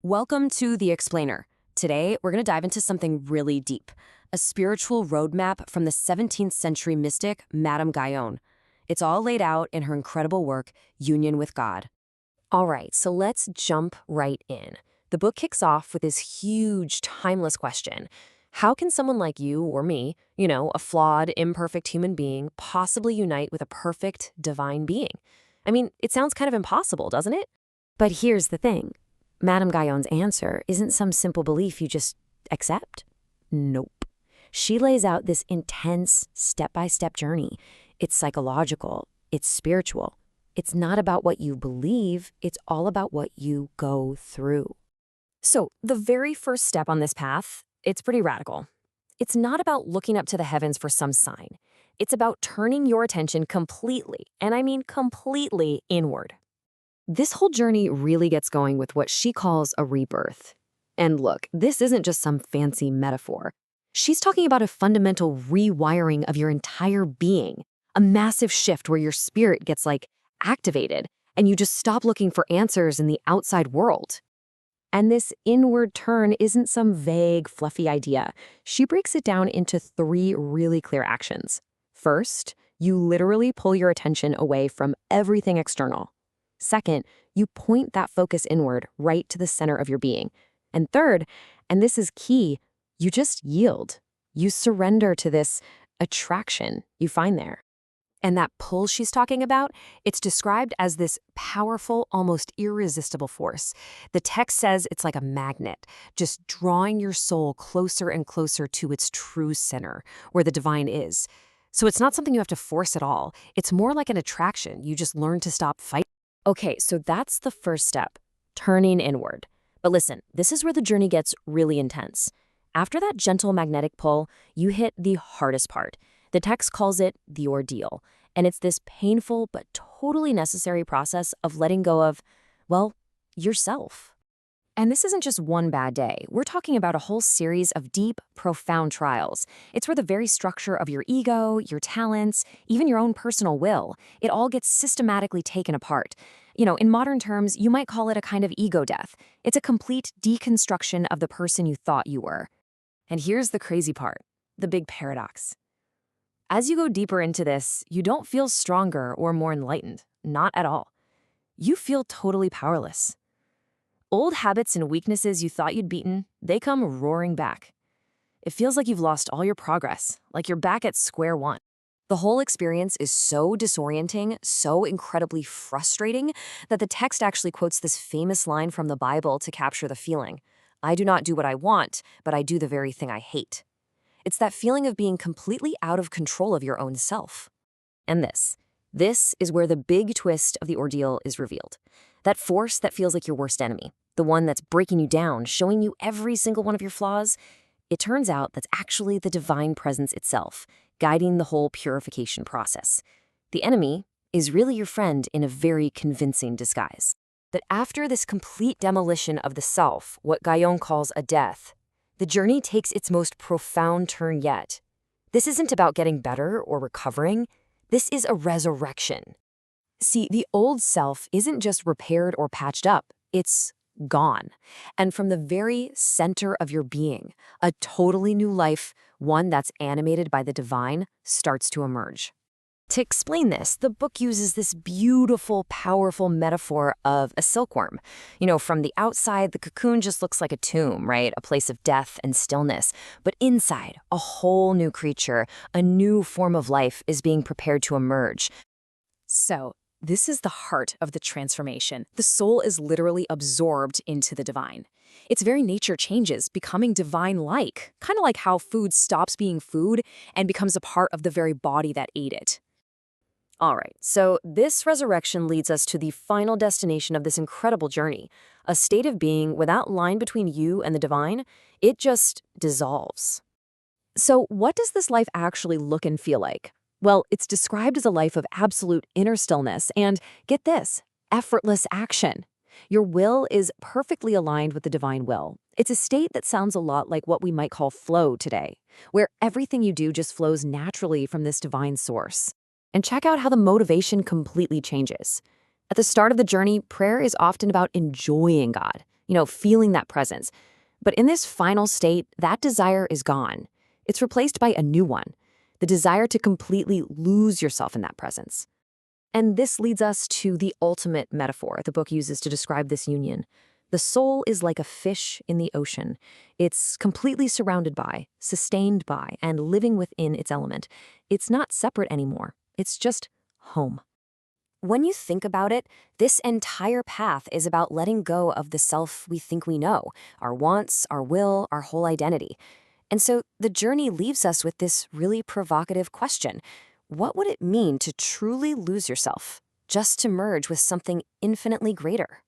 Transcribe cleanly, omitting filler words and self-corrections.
Welcome to The Explainer. Today, we're going to dive into something really deep, a spiritual roadmap from the 17th century mystic, Madame Guyon. It's all laid out in her incredible work, Union with God. All right, so let's jump right in. The book kicks off with this huge, timeless question. How can someone like you or me, a flawed, imperfect human being, possibly unite with a perfect, divine being? I mean, it sounds kind of impossible, doesn't it? But here's the thing. Madame Guyon's answer isn't some simple belief you just accept. Nope. She lays out this intense, step-by-step journey. It's psychological. It's spiritual. It's not about what you believe. It's all about what you go through. So, the very first step on this path, it's pretty radical. It's not about looking up to the heavens for some sign. It's about turning your attention completely, and I mean completely, inward. This whole journey really gets going with what she calls a rebirth. And look, this isn't just some fancy metaphor. She's talking about a fundamental rewiring of your entire being, a massive shift where your spirit gets, activated, and you just stop looking for answers in the outside world. And this inward turn isn't some vague, fluffy idea. She breaks it down into 3 really clear actions. First, you literally pull your attention away from everything external. Second, you point that focus inward, right to the center of your being. And third, and this is key, you just yield. You surrender to this attraction you find there. And that pull she's talking about, it's described as this powerful, almost irresistible force. The text says it's like a magnet, just drawing your soul closer and closer to its true center, where the divine is. So it's not something you have to force at all. It's more like an attraction. You just learn to stop fighting. Okay, so that's the first step, turning inward. But listen, this is where the journey gets really intense. After that gentle magnetic pull, you hit the hardest part. The text calls it the ordeal, and it's this painful but totally necessary process of letting go of, yourself. And this isn't just one bad day. We're talking about a whole series of deep, profound trials. It's where the very structure of your ego, your talents, even your own personal will, it all gets systematically taken apart. In modern terms, you might call it a kind of ego death. It's a complete deconstruction of the person you thought you were. And here's the crazy part, the big paradox. As you go deeper into this, you don't feel stronger or more enlightened. Not at all. You feel totally powerless. Old habits and weaknesses you thought you'd beaten, they come roaring back. It feels like you've lost all your progress, like you're back at square one. The whole experience is so disorienting, so incredibly frustrating, that the text actually quotes this famous line from the Bible to capture the feeling. I do not do what I want, but I do the very thing I hate. It's that feeling of being completely out of control of your own self. And this is where the big twist of the ordeal is revealed. That force that feels like your worst enemy, the one that's breaking you down, showing you every single one of your flaws, it turns out that's actually the divine presence itself, guiding the whole purification process. The enemy is really your friend in a very convincing disguise. That after this complete demolition of the self, what Guyon calls a death, the journey takes its most profound turn yet. This isn't about getting better or recovering. This is a resurrection. See, the old self isn't just repaired or patched up, it's gone. And from the very center of your being, a totally new life, one that's animated by the divine, starts to emerge. To explain this, the book uses this beautiful, powerful metaphor of a silkworm. From the outside, the cocoon just looks like a tomb, right? A place of death and stillness. But inside, a whole new creature, a new form of life is being prepared to emerge. So, this is the heart of the transformation. The soul is literally absorbed into the divine. Its very nature changes, becoming divine-like, kind of like how food stops being food and becomes a part of the very body that ate it. All right, so this resurrection leads us to the final destination of this incredible journey, a state of being without line between you and the divine. It just dissolves. So what does this life actually look and feel like? Well, it's described as a life of absolute inner stillness and, get this, effortless action. Your will is perfectly aligned with the divine will. It's a state that sounds a lot like what we might call flow today, where everything you do just flows naturally from this divine source. And check out how the motivation completely changes. At the start of the journey, prayer is often about enjoying God, feeling that presence. But in this final state, that desire is gone. It's replaced by a new one, the desire to completely lose yourself in that presence. And this leads us to the ultimate metaphor the book uses to describe this union. The soul is like a fish in the ocean. It's completely surrounded by, sustained by, and living within its element. It's not separate anymore. It's just home. When you think about it, this entire path is about letting go of the self we think we know, our wants, our will, our whole identity. And so the journey leaves us with this really provocative question. What would it mean to truly lose yourself, just to merge with something infinitely greater?